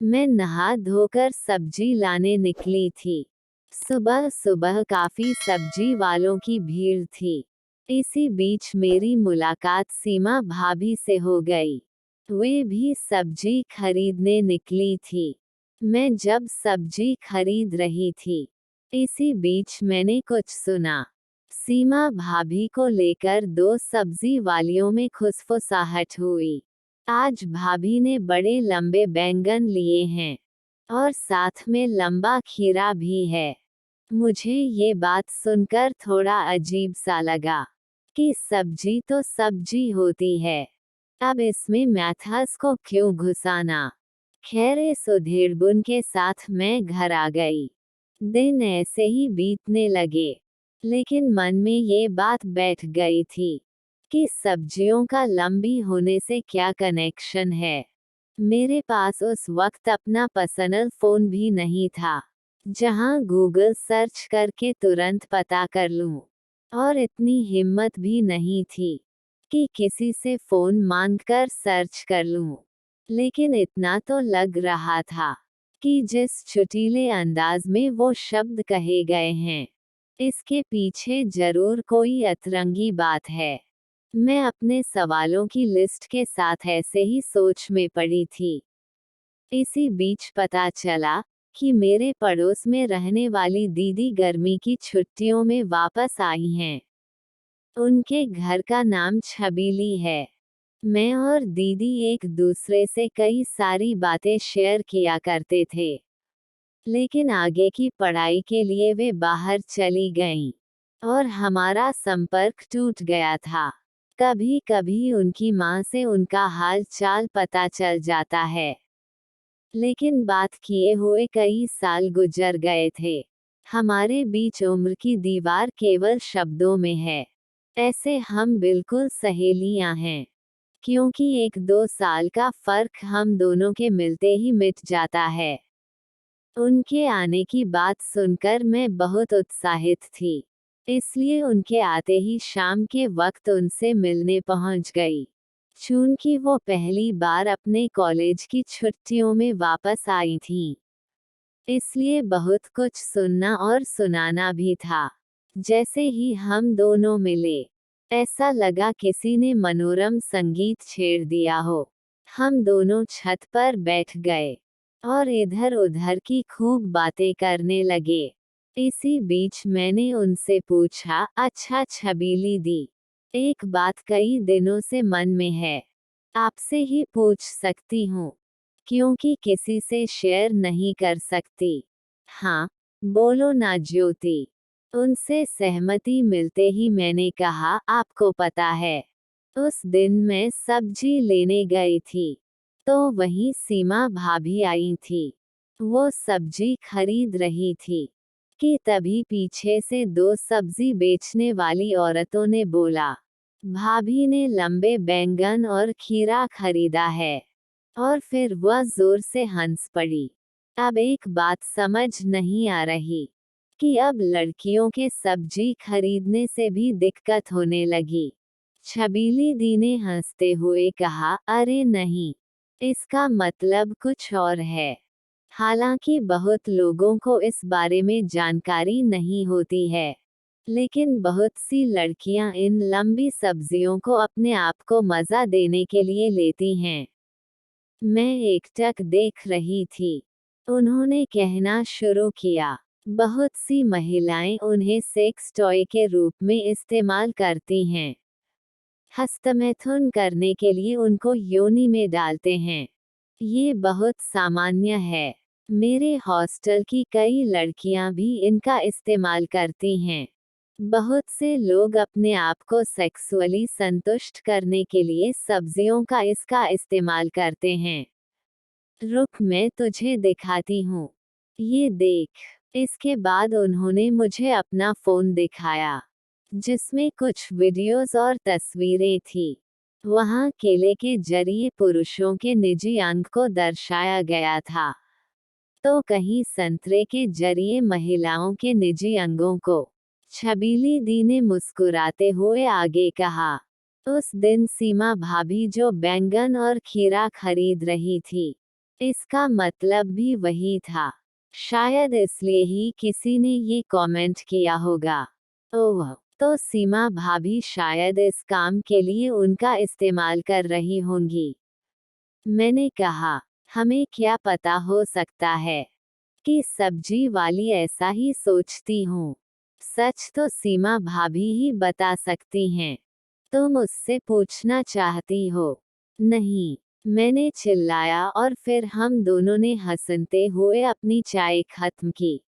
मैं नहा धोकर सब्जी लाने निकली थी। सुबह सुबह काफी सब्जी वालों की भीड़ थी। इसी बीच मेरी मुलाकात सीमा भाभी से हो गई। वे भी सब्जी खरीदने निकली थी। मैं जब सब्जी खरीद रही थी, इसी बीच मैंने कुछ सुना। सीमा भाभी को लेकर दो सब्जी वालियों में खुसफुसाहट हुई। आज भाभी ने बड़े लंबे बैंगन लिए हैं और साथ में लंबा खीरा भी है। मुझे ये बात सुनकर थोड़ा अजीब सा लगा कि सब्जी तो सब्जी होती है, अब इसमें मैथास को क्यों घुसाना। खैर इस उधेड़बुन के साथ मैं घर आ गई। दिन ऐसे ही बीतने लगे, लेकिन मन में ये बात बैठ गई थी कि सब्जियों का लंबी होने से क्या कनेक्शन है। मेरे पास उस वक्त अपना पर्सनल फोन भी नहीं था, जहां गूगल सर्च करके तुरंत पता कर लूं, और इतनी हिम्मत भी नहीं थी कि किसी से फोन मांगकर सर्च कर लूं। लेकिन इतना तो लग रहा था कि जिस चुटीले अंदाज में वो शब्द कहे गए हैं, इसके पीछे जरूर कोई अतरंगी बात है। मैं अपने सवालों की लिस्ट के साथ ऐसे ही सोच में पड़ी थी। इसी बीच पता चला कि मेरे पड़ोस में रहने वाली दीदी गर्मी की छुट्टियों में वापस आई हैं। उनके घर का नाम छबीली है। मैं और दीदी एक दूसरे से कई सारी बातें शेयर किया करते थे, लेकिन आगे की पढ़ाई के लिए वे बाहर चली गईं और हमारा संपर्क टूट गया था। कभी कभी उनकी माँ से उनका हाल चाल पता चल जाता है, लेकिन बात किए हुए कई साल गुजर गए थे। हमारे बीच उम्र की दीवार केवल शब्दों में है। ऐसे हम बिल्कुल सहेलियां हैं, क्योंकि 1-2 साल का फर्क हम दोनों के मिलते ही मिट जाता है। उनके आने की बात सुनकर मैं बहुत उत्साहित थी, इसलिए उनके आते ही शाम के वक्त उनसे मिलने पहुंच गई। चूंकि वो पहली बार अपने कॉलेज की छुट्टियों में वापस आई थीं, इसलिए बहुत कुछ सुनना और सुनाना भी था। जैसे ही हम दोनों मिले, ऐसा लगा किसी ने मनोरम संगीत छेड़ दिया हो। हम दोनों छत पर बैठ गए और इधर उधर की खूब बातें करने लगे। इसी बीच मैंने उनसे पूछा, अच्छा छबीली दी, एक बात कई दिनों से मन में है, आपसे ही पूछ सकती हूँ, क्योंकि किसी से शेयर नहीं कर सकती। हाँ, बोलो ना ज्योति। उनसे सहमति मिलते ही मैंने कहा, आपको पता है, उस दिन मैं सब्जी लेने गई थी, तो वहीं सीमा भाभी आई थी। वो सब्जी खरीद रही थी कि तभी पीछे से दो सब्जी बेचने वाली औरतों ने बोला, भाभी ने लंबे बैंगन और खीरा खरीदा है। और फिर वह जोर से हंस पड़ी। अब एक बात समझ नहीं आ रही कि अब लड़कियों के सब्जी खरीदने से भी दिक्कत होने लगी। छबीली दी ने हंसते हुए कहा, अरे नहीं, इसका मतलब कुछ और है। हालांकि बहुत लोगों को इस बारे में जानकारी नहीं होती है, लेकिन बहुत सी लड़कियां इन लंबी सब्जियों को अपने आप को मजा देने के लिए लेती हैं। मैं एकटक देख रही थी। उन्होंने कहना शुरू किया, बहुत सी महिलाएं उन्हें सेक्स टॉय के रूप में इस्तेमाल करती हैं। हस्तमैथुन करने के लिए उनको योनि में डालते हैं। ये बहुत सामान्य है। मेरे हॉस्टल की कई लड़कियां भी इनका इस्तेमाल करती हैं। बहुत से लोग अपने आप को सेक्सुअली संतुष्ट करने के लिए सब्जियों का इसका इस्तेमाल करते हैं। रुक, मैं तुझे दिखाती हूँ। ये देख। इसके बाद उन्होंने मुझे अपना फोन दिखाया, जिसमें कुछ वीडियोस और तस्वीरें थी। वहाँ केले के जरिए पुरुषों के निजी अंग को दर्शाया गया था, तो कहीं संतरे के जरिए महिलाओं के निजी अंगों को। छबीली दी ने मुस्कुराते हुए आगे कहा, उस दिन सीमा भाभी जो बैंगन और खीरा खरीद रही थी, इसका मतलब भी वही था। शायद इसलिए ही किसी ने ये कमेंट किया होगा। ओह, तो सीमा भाभी शायद इस काम के लिए उनका इस्तेमाल कर रही होंगी। मैंने कहा, हमें क्या पता, हो सकता है कि सब्जी वाली ऐसा ही सोचती हूँ। सच तो सीमा भाभी ही बता सकती हैं। तुम उससे पूछना चाहती हो? नहीं, मैंने चिल्लाया और फिर हम दोनों ने हंसते हुए अपनी चाय खत्म की।